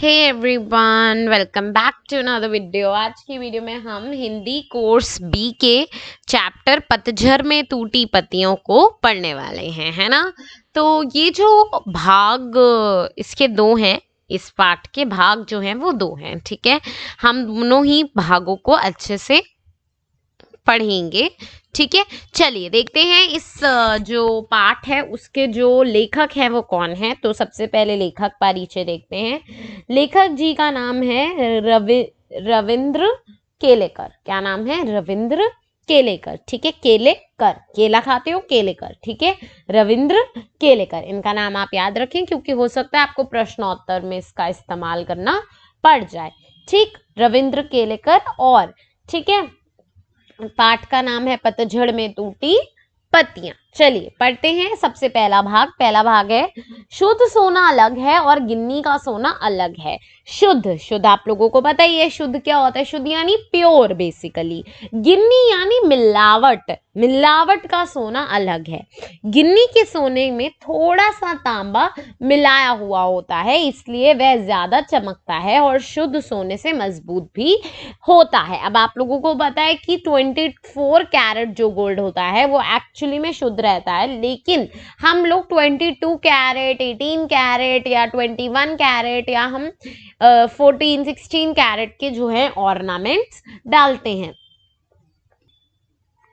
Hey everyone, welcome back to another video. आज की video में हम हिंदी कोर्स बी के चैप्टर पतझड़ में टूटी पत्तियों को पढ़ने वाले हैं, है ना। तो ये जो भाग इसके दो हैं, इस पाठ के भाग जो हैं वो दो हैं, ठीक है। हम दोनों ही भागों को अच्छे से पढ़ेंगे, ठीक है। चलिए देखते हैं इस जो पाठ है उसके जो लेखक है वो कौन है। तो सबसे पहले लेखक परिचय देखते हैं। लेखक जी का नाम है रविंद्र केलेकर। क्या नाम है? रविंद्र केलेकर, ठीक है। केलेकर, केला खाते हो, केलेकर, ठीक है। रविंद्र केलेकर, इनका नाम आप याद रखें क्योंकि हो सकता है आपको प्रश्नोत्तर में इसका इस्तेमाल करना पड़ जाए, ठीक। रविंद्र केलेकर, और ठीक है पाठ का नाम है पतझड़ में टूटी पत्तियां। चलिए पढ़ते हैं। सबसे पहला भाग है शुद्ध सोना अलग है और गिन्नी का सोना अलग है। शुद्ध आप लोगों को पता ही है शुद्ध क्या होता है। शुद्ध यानी प्योर बेसिकली। गिन्नी यानी मिलावट का सोना अलग है। गिन्नी के सोने में थोड़ा सा तांबा मिलाया हुआ होता है, इसलिए वह ज्यादा चमकता है और शुद्ध सोने से मजबूत भी होता है। अब आप लोगों को पता है कि 24 कैरेट जो गोल्ड होता है वो एक्चुअली में शुद्ध रहता है, लेकिन हम लोग 22 कैरेट, 18 कैरेट या 21 कैरेट या हम 14 16 कैरेट के जो है ऑर्नामेंट्स डालते हैं।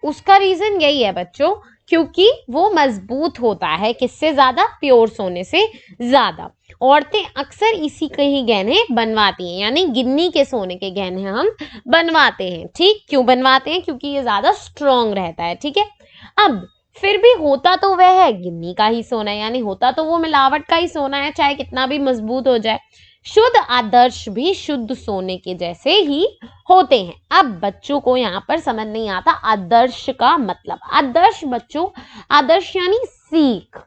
उसका रीजन यही है बच्चों, क्योंकि वो मजबूत होता है। किससे ज्यादा? प्योर सोने से ज्यादा। औरतें अक्सर इसी के ही गहने बनवाती हैं, यानी गिन्नी के सोने के गहने हम बनवाते हैं, ठीक। क्यों बनवाते हैं? क्योंकि ये ज्यादा स्ट्रॉन्ग रहता है, ठीक है। अब फिर भी होता तो वह है गिन्नी का ही सोना, यानी होता तो वो मिलावट का ही सोना है, चाहे कितना भी मजबूत हो जाए। शुद्ध आदर्श भी शुद्ध सोने के जैसे ही होते हैं। अब बच्चों को यहाँ पर समझ नहीं आता आदर्श का मतलब। आदर्श बच्चों, आदर्श यानी सीख,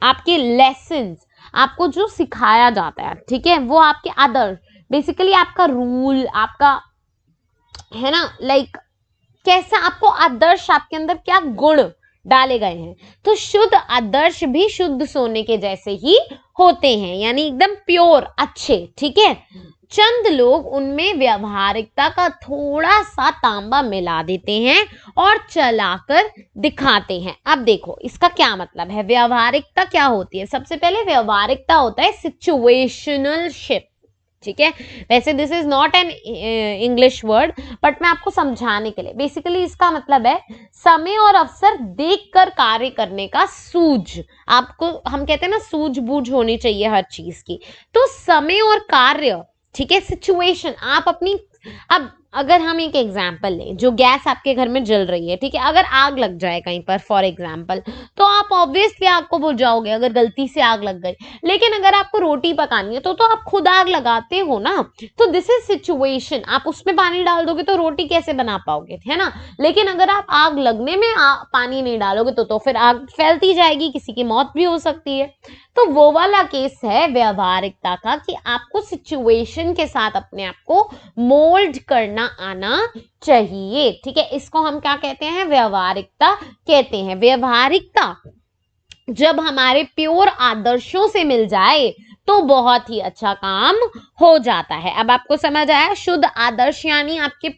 आपके लेसन्स, आपको जो सिखाया जाता है, ठीक है, वो आपके आदर्श, बेसिकली आपका रूल, आपका है ना, लाइक कैसा आपको आदर्श, आपके अंदर क्या गुण डाले गए हैं। तो शुद्ध आदर्श भी शुद्ध सोने के जैसे ही होते हैं, यानी एकदम प्योर, अच्छे, ठीक है। चंद लोग उनमें व्यवहारिकता का थोड़ा सा तांबा मिला देते हैं और चलाकर दिखाते हैं। अब देखो इसका क्या मतलब है। व्यवहारिकता क्या होती है? सबसे पहले व्यवहारिकता होता है सिचुएशनलशिप, ठीक है। वैसे this is not an English word, but मैं आपको समझाने के लिए, बेसिकली इसका मतलब है समय और अवसर देखकर कार्य करने का सूझ। आपको हम कहते हैं ना सूझबूझ होनी चाहिए हर चीज की। तो समय और कार्य, ठीक है, सिचुएशन, आप अपनी, अब अगर हम एक एग्जाम्पल लें, जो गैस आपके घर में जल रही है, ठीक है, अगर आग लग जाए कहीं पर फॉर एग्जाम्पल, तो आप ऑब्वियसली आग को बुझाओगे अगर गलती से आग लग गई। लेकिन अगर आपको रोटी पकानी है तो आप खुद आग लगाते हो ना। तो दिस इज सिचुएशन। आप उसमें पानी डाल दोगे तो रोटी कैसे बना पाओगे, है ना। लेकिन अगर आप आग लगने में पानी नहीं डालोगे तो फिर आग फैलती जाएगी, किसी की मौत भी हो सकती है। तो वो वाला केस है व्यवहारिकता का, कि आपको सिचुएशन के साथ अपने आप को मोल्ड करना आना चाहिए, ठीक है। इसको हम क्या कहते हैं? व्यवहारिकता कहते हैं। व्यवहारिकता जब हमारे प्योर आदर्शों से मिल जाए तो बहुत ही अच्छा काम हो जाता है। अब आपको समझ आया? शुद्ध आदर्श यानी आपके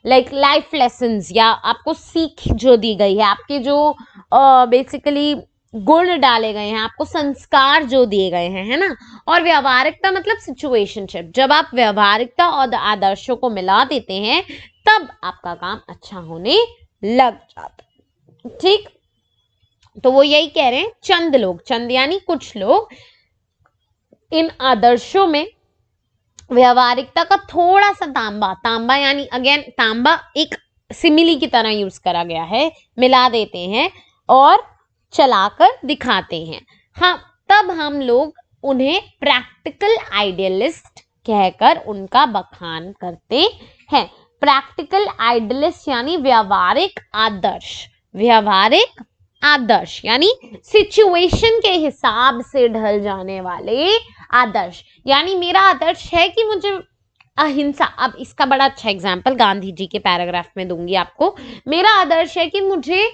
लाइक लाइफ लेसन्स, या आपको सीख जो दी गई है, आपके जो बेसिकली गुण डाले गए हैं, आपको संस्कार जो दिए गए हैं, है ना। और व्यवहारिकता मतलब सिचुएशनशिप। जब आप व्यवहारिकता और आदर्शों को मिला देते हैं तब आपका काम अच्छा होने लग जाता है, ठीक। तो वो यही कह रहे हैं, चंद लोग, चंद यानी कुछ लोग, इन आदर्शों में व्यवहारिकता का थोड़ा सा तांबा यानी अगेन तांबा एक सिमिली की तरह यूज करा गया है, मिला देते हैं और चलाकर दिखाते हैं। हाँ, तब हम लोग उन्हें प्रैक्टिकल आइडियलिस्ट कहकर उनका बखान करते हैं। प्रैक्टिकल आइडियलिस्ट यानी व्यावहारिक आदर्श यानी सिचुएशन के हिसाब से ढल जाने वाले आदर्श। यानी मेरा आदर्श है कि मुझे अहिंसा, अब इसका बड़ा अच्छा एग्जाम्पल गांधी जी के पैराग्राफ में दूंगी आपको। मेरा आदर्श है कि मुझे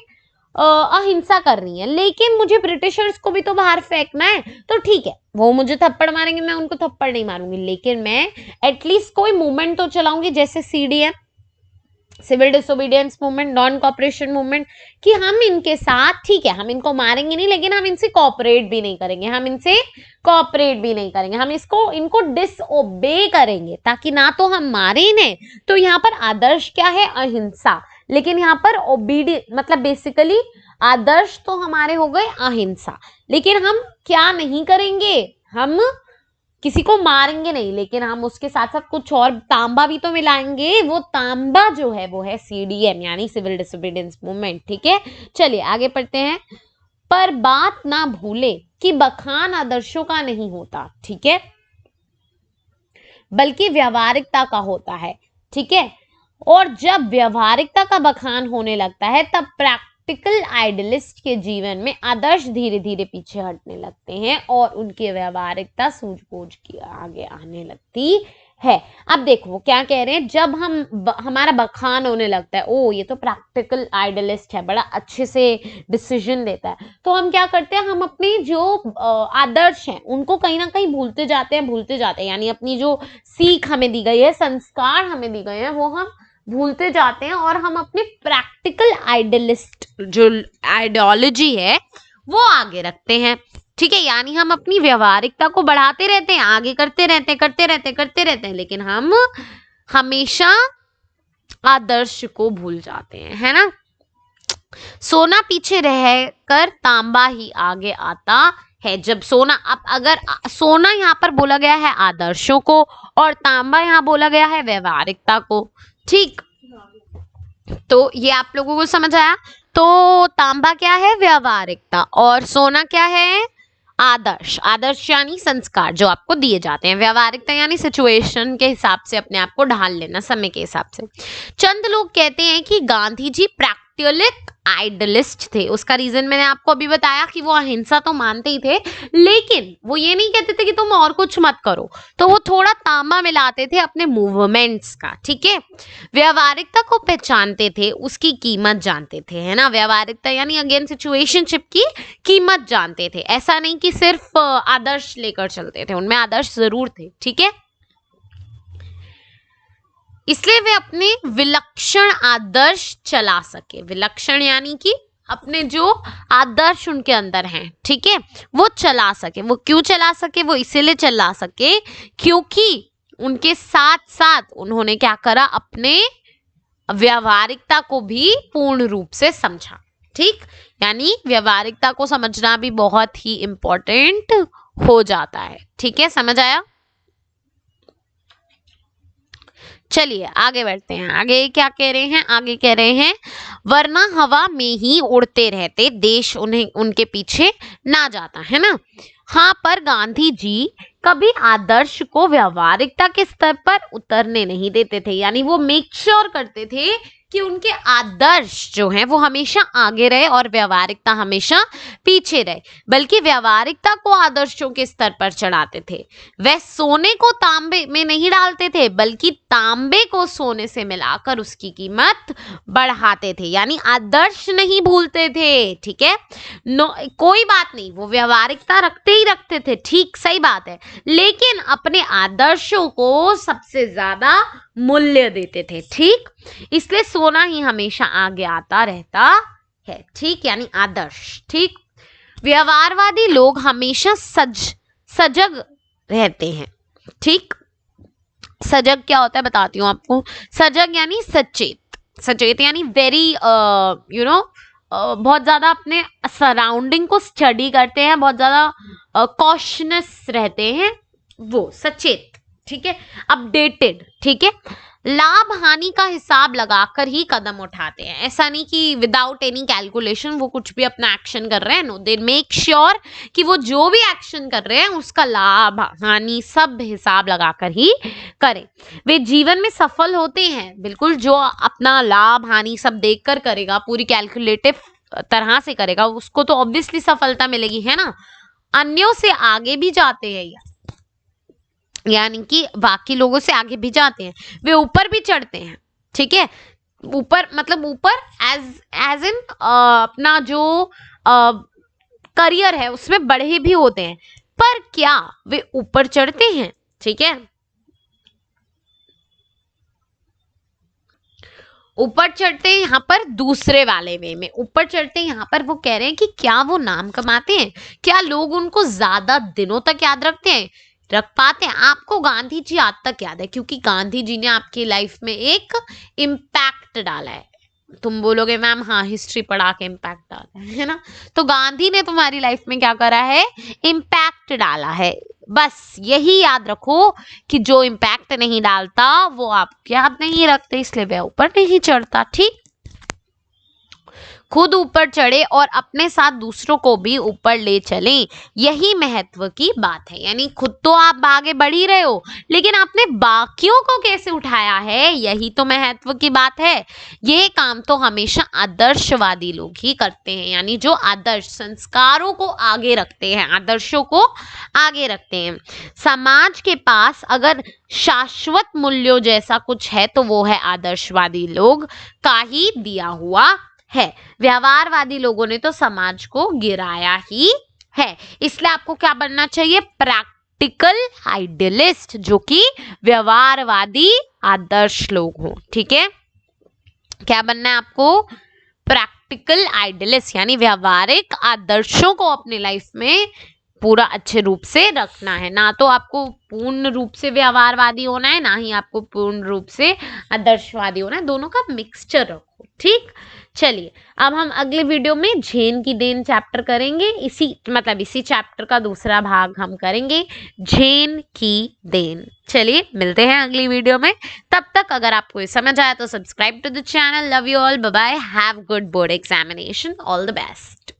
अहिंसा कर रही हैं, लेकिन मुझे ब्रिटिशर्स को भी तो बाहर फेंकना है, तो ठीक है वो मुझे थप्पड़ मारेंगे, मैं उनको थप्पड़ नहीं मारूंगी, लेकिन मैं एटलीस्ट कोई मूवमेंट तो चलाऊंगी, जैसे CDM, civil disobedience movement, non cooperation movement, कि हम इनके साथ, ठीक है हम इनको मारेंगे नहीं, लेकिन हम इनसे कॉपरेट भी नहीं करेंगे, हम इनको डिसओबे करेंगे, ताकि ना तो हम मारे इन्हें। तो यहाँ पर आदर्श क्या है? अहिंसा। लेकिन यहाँ पर मतलब बेसिकली आदर्श तो हमारे हो गए अहिंसा, लेकिन हम क्या नहीं करेंगे, हम किसी को मारेंगे नहीं, लेकिन हम उसके साथ साथ कुछ और तांबा भी तो मिलाएंगे। वो तांबा जो है वो है CDM यानी सिविल डिसोबीडियंस मूवमेंट। ठीक है, चलिए आगे पढ़ते हैं। पर बात ना भूले कि बखान आदर्शों का नहीं होता, ठीक है, बल्कि व्यवहारिकता का होता है। ठीक है, और जब व्यवहारिकता का बखान होने लगता है तब प्रैक्टिकल आइडियलिस्ट के जीवन में आदर्श धीरे धीरे पीछे हटने लगते हैं और उनकी व्यवहारिकता सूझबूझ की आगे आने लगती है। अब देखो वो क्या कह रहे हैं, जब हमारा बखान होने लगता है, ओ ये तो प्रैक्टिकल आइडियलिस्ट है, बड़ा अच्छे से डिसीजन लेता है, तो हम क्या करते हैं, हम अपने जो आदर्श हैं उनको कहीं ना कहीं भूलते जाते हैं, यानी अपनी जो सीख हमें दी गई है, संस्कार हमें दी गए हैं, वो हम भूलते जाते हैं और हम अपने प्रैक्टिकल आइडियलिस्ट जो आइडियोलॉजी है वो आगे रखते हैं। ठीक है, यानी हम अपनी व्यवहारिकता को बढ़ाते रहते हैं, आगे करते रहते हैं, लेकिन हम हमेशा आदर्श को भूल जाते हैं, है ना। सोना पीछे रहकर तांबा ही आगे आता है। जब सोना, अब अगर सोना यहाँ पर बोला गया है आदर्शों को और तांबा यहाँ बोला गया है व्यवहारिकता को, ठीक, तो ये आप लोगों को समझ आया। तो तांबा क्या है? व्यवहारिकता, और सोना क्या है? आदर्श। आदर्श यानी संस्कार जो आपको दिए जाते हैं, व्यवहारिकता यानी सिचुएशन के हिसाब से अपने आप को ढाल लेना, समय के हिसाब से। चंद लोग कहते हैं कि गांधी जी प्रैक्टिकल आइडियलिस्ट थे। उसका रीजन मैंने आपको अभी बताया कि वो अहिंसा तो मानते ही थे, लेकिन वो ये नहीं कहते थे कि तुम और कुछ मत करो, तो वो थोड़ा तांबा मिलाते थे अपने मूवमेंट्स का। ठीक है, व्यवहारिकता को पहचानते थे, उसकी कीमत जानते थे, है ना। व्यवहारिकता यानी अगेन सिचुएशनशिप की कीमत जानते थे, ऐसा नहीं कि सिर्फ आदर्श लेकर चलते थे, उनमें आदर्श जरूर थे। ठीक है, इसलिए वे अपने विलक्षण आदर्श चला सके। विलक्षण यानी कि अपने जो आदर्श उनके अंदर हैं, ठीक है, वो चला सके। वो क्यों चला सके? वो इसीलिए चला सके क्योंकि उनके साथ साथ उन्होंने क्या करा, अपने व्यवहारिकता को भी पूर्ण रूप से समझा। ठीक, यानी व्यवहारिकता को समझना भी बहुत ही इंपॉर्टेंट हो जाता है। ठीक है, समझ आया। चलिए आगे बढ़ते हैं। आगे क्या कह रहे हैं? आगे कह रहे हैं वरना हवा में ही उड़ते रहते, देश उन्हें उनके पीछे ना जाता, है ना। हाँ, पर गांधी जी कभी आदर्श को व्यवहारिकता के स्तर पर उतरने नहीं देते थे, यानी वो मेक श्योर करते थे कि उनके आदर्श जो हैं वो हमेशा आगे रहे और व्यवहारिकता हमेशा पीछे रहे, बल्कि व्यवहारिकता को आदर्शों के स्तर पर चढ़ाते थे। वह सोने को तांबे में नहीं डालते थे, बल्कि तांबे को सोने से मिलाकर उसकी कीमत बढ़ाते थे, यानी आदर्श नहीं भूलते थे। ठीक है, कोई बात नहीं, वो व्यवहारिकता रखते ही रखते थे, ठीक, सही बात है, लेकिन अपने आदर्शों को सबसे ज्यादा मूल्य देते थे। ठीक, इसलिए सोना ही हमेशा आगे आता रहता है। ठीक, यानी आदर्श। ठीक, व्यवहारवादी लोग हमेशा सजग रहते हैं। ठीक, सजग क्या होता है बताती हूँ आपको। सजग यानी सचेत, सचेत यानी वेरी बहुत ज्यादा अपने सराउंडिंग को स्टडी करते हैं, बहुत ज्यादा कॉशनस रहते हैं, वो सचेत। ठीक है, अपडेटेड। ठीक है, लाभ हानि का हिसाब लगाकर ही कदम उठाते हैं, ऐसा नहीं कि विदाउट एनी कैलकुलेशन वो कुछ भी अपना एक्शन कर रहे हैं। नो, दे मेक श्योर कि वो जो भी एक्शन कर रहे हैं उसका लाभ हानि सब हिसाब लगाकर ही करें। वे जीवन में सफल होते हैं, बिल्कुल, जो अपना लाभ हानि सब देखकर करेगा, पूरी कैलकुलेटिव तरह से करेगा, उसको तो ऑब्वियसली सफलता मिलेगी, है ना। अन्यों से आगे भी जाते हैं, यानी कि बाकी लोगों से आगे भी जाते हैं, वे ऊपर भी चढ़ते हैं। ठीक है, ऊपर मतलब ऊपर एज इन अपना जो करियर है उसमें बढ़े भी होते हैं, पर क्या वे ऊपर चढ़ते हैं? ठीक है, ऊपर चढ़ते हैं यहाँ पर दूसरे वाले वे में, ऊपर चढ़ते हैं यहाँ पर वो कह रहे हैं कि क्या वो नाम कमाते हैं, क्या लोग उनको ज्यादा दिनों तक याद रखते हैं, रख पाते हैं? आपको गांधी जी आज तक याद है, क्योंकि गांधी जी ने आपकी लाइफ में एक इम्पैक्ट डाला है। तुम बोलोगे मैम हाँ हिस्ट्री पढ़ा के इम्पैक्ट डाला है ना, तो गांधी ने तुम्हारी लाइफ में क्या करा है? इम्पैक्ट डाला है। बस यही याद रखो कि जो इम्पैक्ट नहीं डालता वो आप याद नहीं रखते, इसलिए वह ऊपर नहीं चढ़ता। ठीक, खुद ऊपर चढ़े और अपने साथ दूसरों को भी ऊपर ले चलें, यही महत्व की बात है। यानी खुद तो आप आगे बढ़ ही रहे हो, लेकिन आपने बाकियों को कैसे उठाया है, यही तो महत्व की बात है। ये काम तो हमेशा आदर्शवादी लोग ही करते हैं, यानी जो आदर्श संस्कारों को आगे रखते हैं, आदर्शों को आगे रखते हैं। समाज के पास अगर शाश्वत मूल्यों जैसा कुछ है तो वो है आदर्शवादी लोग का ही दिया हुआ है। व्यवहारवादी लोगों ने तो समाज को गिराया ही है। इसलिए आपको क्या बनना चाहिए? प्रैक्टिकल आइडियलिस्ट, जो कि व्यवहारवादी आदर्श लोग हों। ठीक है, क्या बनना है आपको? प्रैक्टिकल आइडियलिस्ट, यानी व्यवहारिक आदर्शों को अपनी लाइफ में पूरा अच्छे रूप से रखना है। ना तो आपको पूर्ण रूप से व्यवहारवादी होना है, ना ही आपको पूर्ण रूप से आदर्शवादी होना है, दोनों का मिक्सचर रखो। ठीक, चलिए अब हम अगले वीडियो में झेन की देन चैप्टर करेंगे। इसी चैप्टर का दूसरा भाग हम करेंगे, झेन की देन। चलिए मिलते हैं अगली वीडियो में, तब तक अगर आपको ये समझ आया तो subscribe to the channel. Love you all, bye bye, have good board examination, all the best.